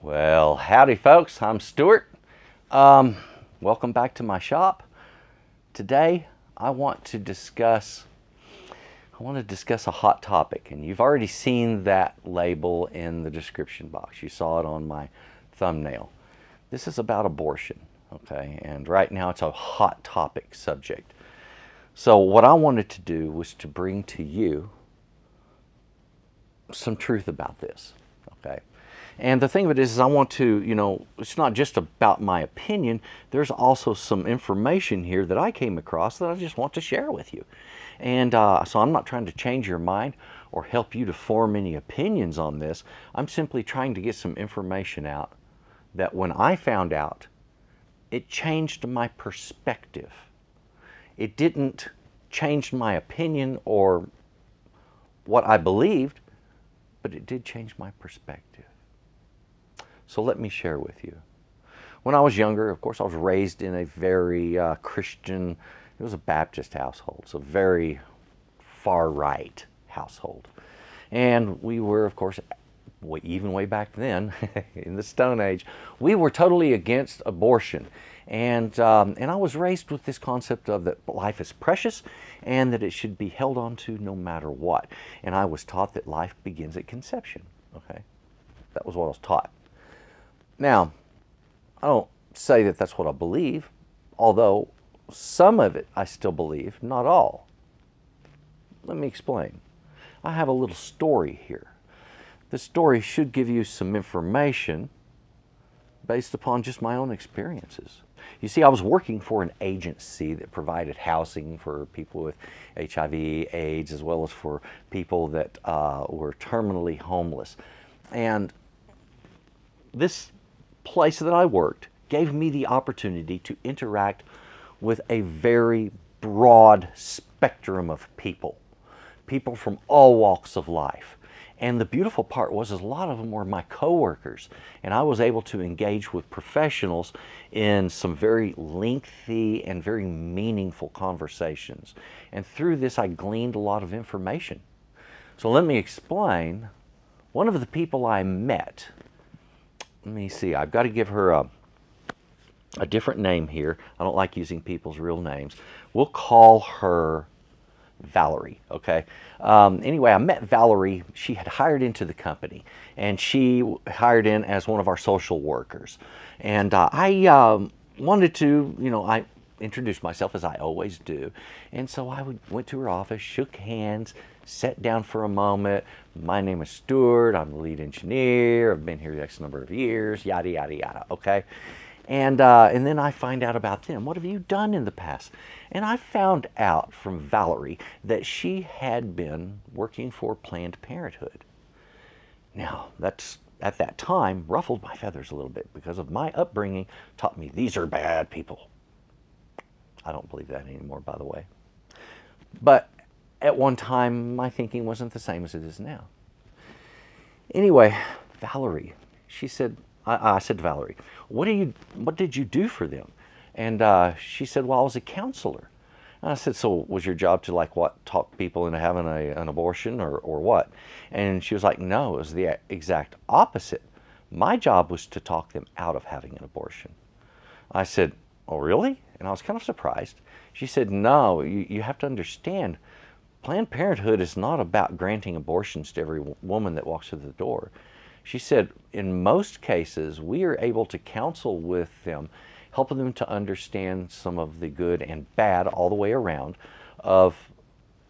Well, howdy folks, I'm Stuart. Welcome back to my shop. Today I want to discuss a hot topic, and you've already seen that label in the description box. You saw it on my thumbnail. This is about abortion, okay? And right now it's a hot topic subject. So what I wanted to do was to bring to you some truth about this, okay? And the thing of it is I want to, it's not just about my opinion. There's also some information here that I came across that I just want to share with you. And so I'm not trying to change your mind or help you to form any opinions on this. I'm simply trying to get some information out that when I found out, it changed my perspective. It didn't change my opinion or what I believed, but it did change my perspective. So let me share with you. When I was younger, of course, I was raised in a very Christian, it was a Baptist household, so very far right household. And we were, of course, even way back then, in the Stone Age, we were totally against abortion. And I was raised with this concept of that life is precious and that it should be held on to no matter what. And I was taught that life begins at conception, okay? That was what I was taught. Now, I don't say that that's what I believe, although some of it I still believe, not all. Let me explain. I have a little story here. The story should give you some information based upon just my own experiences. You see, I was working for an agency that provided housing for people with HIV, AIDS, as well as for people that were terminally homeless. And this place that I worked gave me the opportunity to interact with a very broad spectrum of people from all walks of life. And the beautiful part was a lot of them were my coworkers, and I was able to engage with professionals in some very lengthy and very meaningful conversations. And through this, I gleaned a lot of information. So let me explain. One of the people I met, let me see, I've got to give her a different name here. I don't like using people's real names. We'll call her Valerie, okay? Anyway, I met Valerie. She had hired into the company, and she hired in as one of our social workers. And I wanted to, I introduced myself as I always do. And so I went to her office, shook hands, sat down for a moment. My name is Stuart. I'm the lead engineer. I've been here X number of years, yada, yada, yada, okay? And then I find out about them. What have you done in the past? And I found out from Valerie that she had been working for Planned Parenthood. Now, that's at that time ruffled my feathers a little bit because of my upbringing taught me these are bad people. I don't believe that anymore, by the way. But at one time, my thinking wasn't the same as it is now. Anyway, Valerie, she said, I said to Valerie, what did you do for them? And she said, well, I was a counselor. And I said, so was your job to talk people into having an abortion or what? And she was like, no, it was the exact opposite. My job was to talk them out of having an abortion. I said, oh, really? And I was kind of surprised. She said, no, you have to understand, Planned Parenthood is not about granting abortions to every woman that walks through the door. She said, in most cases, we are able to counsel with them, helping them to understand some of the good and bad all the way around of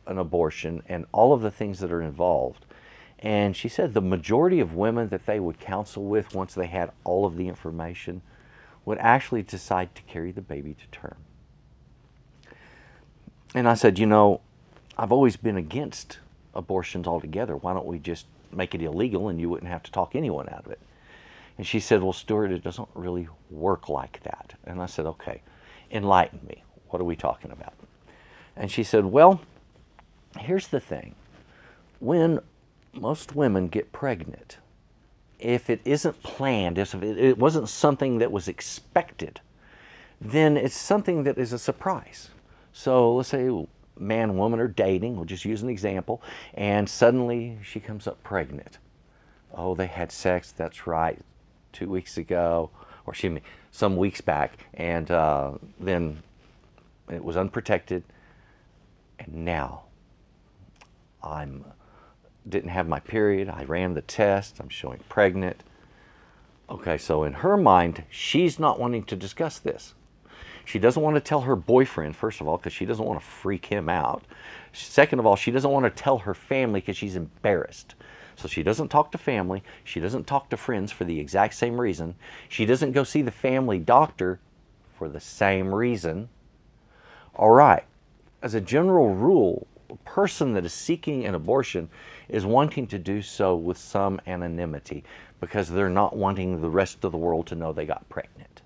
an abortion and all of the things that are involved. And she said the majority of women that they would counsel with once they had all of the information would actually decide to carry the baby to term. And I said, I've always been against abortions altogether. Why don't we just make it illegal and you wouldn't have to talk anyone out of it? And she said, well, Stuart, it doesn't really work like that. And I said, okay, enlighten me. What are we talking about? And she said, well, here's the thing. When most women get pregnant, if it isn't planned, if it wasn't something that was expected, then it's something that is a surprise. So let's say man and woman are dating, we'll just use an example, and suddenly she comes up pregnant. Oh, they had sex, that's right. 2 weeks ago, or excuse me, some weeks back, and then it was unprotected, and now didn't have my period. I ran the test. I'm showing pregnant. Okay, so in her mind, she's not wanting to discuss this. She doesn't want to tell her boyfriend, first of all, because she doesn't want to freak him out. Second of all, she doesn't want to tell her family because she's embarrassed. So she doesn't talk to family. She doesn't talk to friends for the exact same reason. She doesn't go see the family doctor for the same reason. All right, as a general rule, a person that is seeking an abortion is wanting to do so with some anonymity because they're not wanting the rest of the world to know they got pregnant.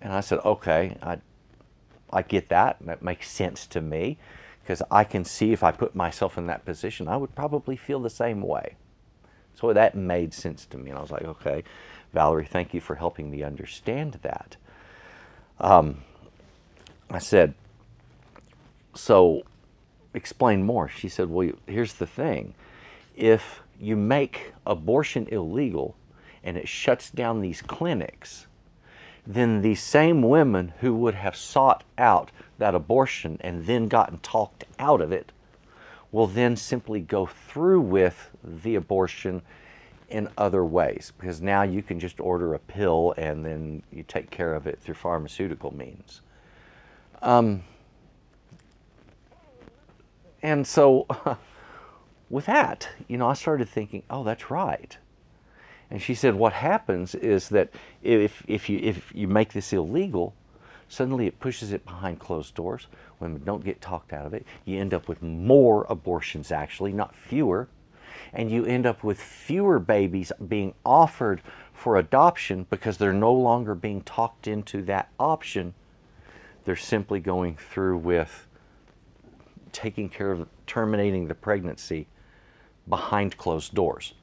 And I said, okay, I get that. That makes sense to me because I can see if I put myself in that position, I would probably feel the same way. So that made sense to me. And I was like, okay, Valerie, thank you for helping me understand that. I said, so explain more. She said, well, here's the thing. If you make abortion illegal and it shuts down these clinics, then the same women who would have sought out that abortion and then gotten talked out of it will then simply go through with the abortion in other ways, because now you can just order a pill and then you take care of it through pharmaceutical means. And so with that, I started thinking, oh, that's right. And she said, what happens is that if you make this illegal, suddenly it pushes it behind closed doors. Women don't get talked out of it. You end up with more abortions, actually, not fewer. And you end up with fewer babies being offered for adoption because they're no longer being talked into that option. They're simply going through with taking care of terminating the pregnancy behind closed doors,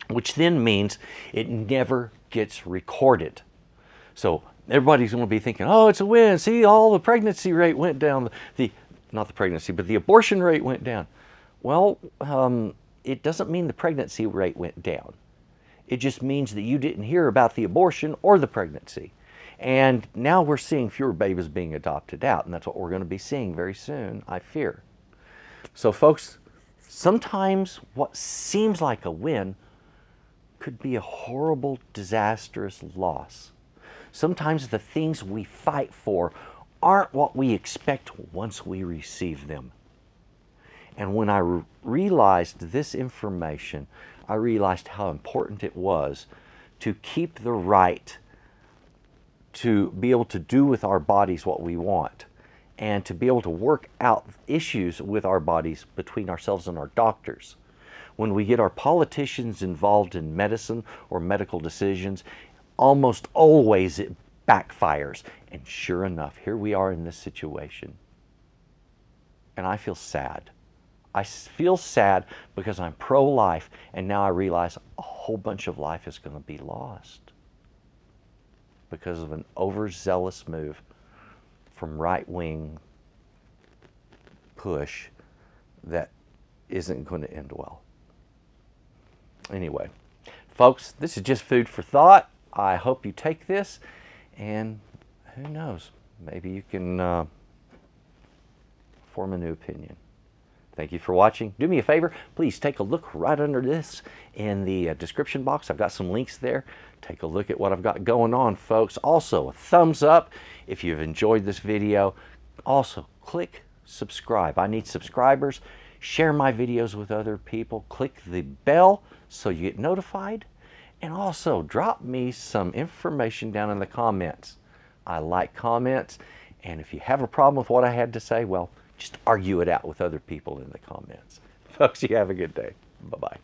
which then means it never gets recorded. So everybody's going to be thinking, oh, it's a win. See, all the pregnancy rate went down. Not the pregnancy, but the abortion rate went down. Well, it doesn't mean the pregnancy rate went down. It just means that you didn't hear about the abortion or the pregnancy. And now we're seeing fewer babies being adopted out, and that's what we're going to be seeing very soon, I fear. So folks, sometimes what seems like a win could be a horrible, disastrous loss. Sometimes the things we fight for aren't what we expect once we receive them. And when I realized this information, I realized how important it was to keep the right to be able to do with our bodies what we want, and to be able to work out issues with our bodies between ourselves and our doctors. When we get our politicians involved in medicine or medical decisions, almost always it backfires. And sure enough, here we are in this situation. And I feel sad. I feel sad because I'm pro-life, and now I realize a whole bunch of life is going to be lost because of an overzealous move from right-wing push that isn't going to end well. Anyway, folks, this is just food for thought. I hope you take this, and who knows, maybe you can form a new opinion. Thank you for watching. Do me a favor, please take a look right under this in the description box. I've got some links there. Take a look at what I've got going on, folks. Also, a thumbs up if you've enjoyed this video. Also, click subscribe. I need subscribers. Share my videos with other people. Click the bell so you get notified. And also, drop me some information down in the comments. I like comments. And if you have a problem with what I had to say, well, just argue it out with other people in the comments. Folks, you have a good day. Bye-bye.